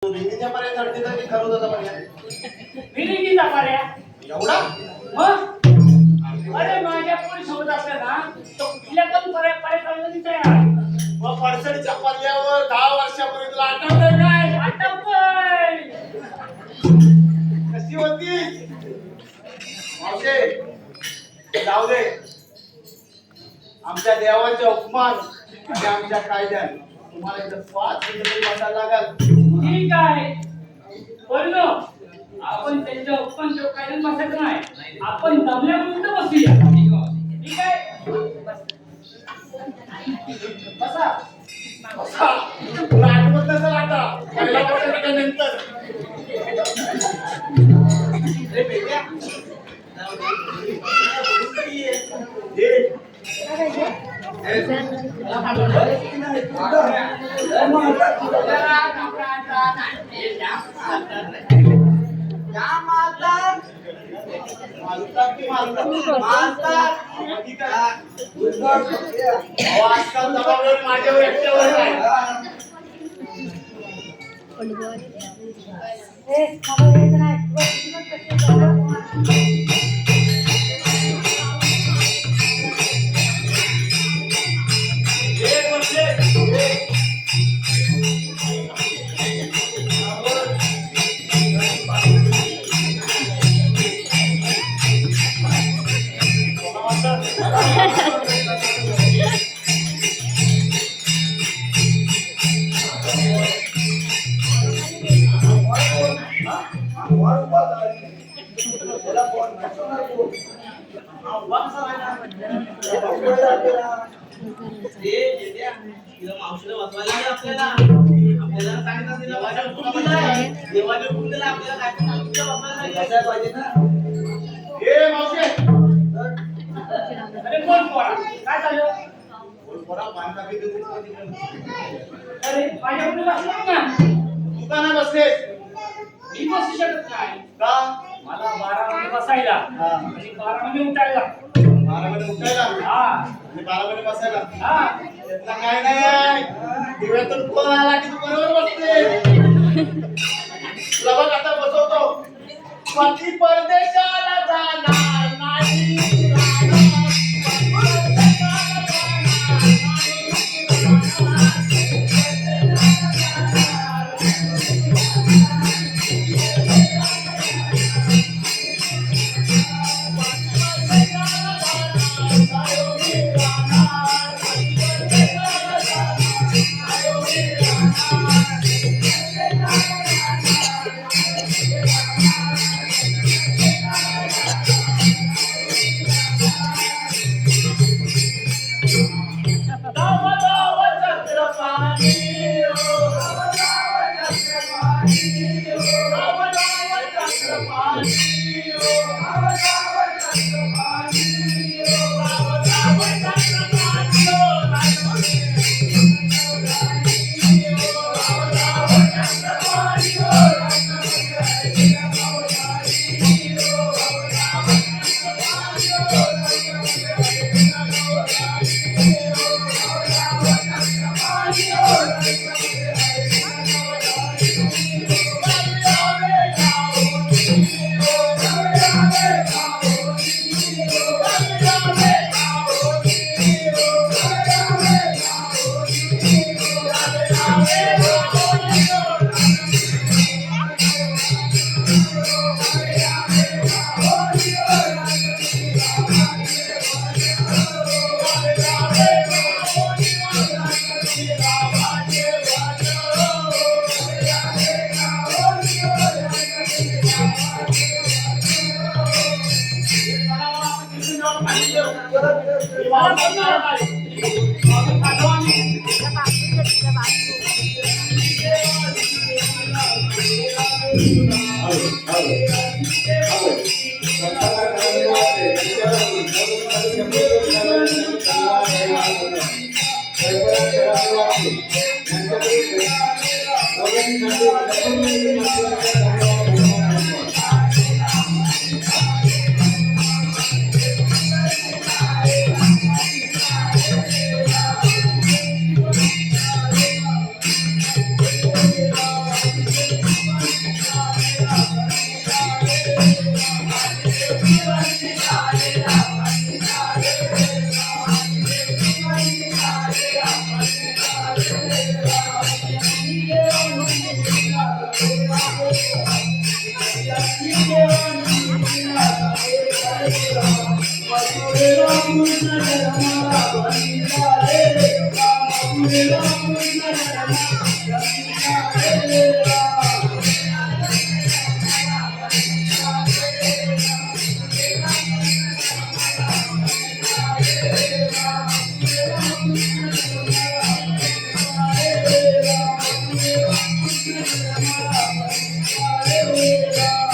विहिरीच्या पर्यंत चढते तर ठरवत होता पर्यंत विहिरीचा पर्या एवढा मग अरे माझ्या पोरी सोबत असल्या ना तो कुठल्या पण पर्यटनाला मी तयार आहे. मग पडसडीच्या पल्ल्यावर 10 वर्षापूर्वी तुला आठवतंय काय आठवतंय कशी होती मावशे जाऊ दे आमच्या देवाच्या उपमान आणि आमच्या कायद्याने तुम्हाला इथं 5 मिनिटं बसायला लागल ठीक आहे पण आपण त्यांच्या उपमान कायद्याने बसायचं नाही आपण दमल्यामुळे इथं बसूया ठीक आहे बसा बसा तुला आठवत नसेल आता पहिल्या वर्षाच्या नंतर रे बेट्या आजकाल जबाबदारी माझ्यावर एकट्यावर आहे अरे माझ्याकडे बसलात ना दुकानात बसलेस मी बसू शकत नाही का मला 12 मध्ये बसायला आणि 12 मध्ये उठायला 12 मध्ये उठायला हा आणि 12 मध्ये बसायला हा त्यातला काय नाही दिव्यातून फोन आला की तू बरोबर बसते तुला बघ आता बसवतो पती परदेशाला जाणार नाही Hare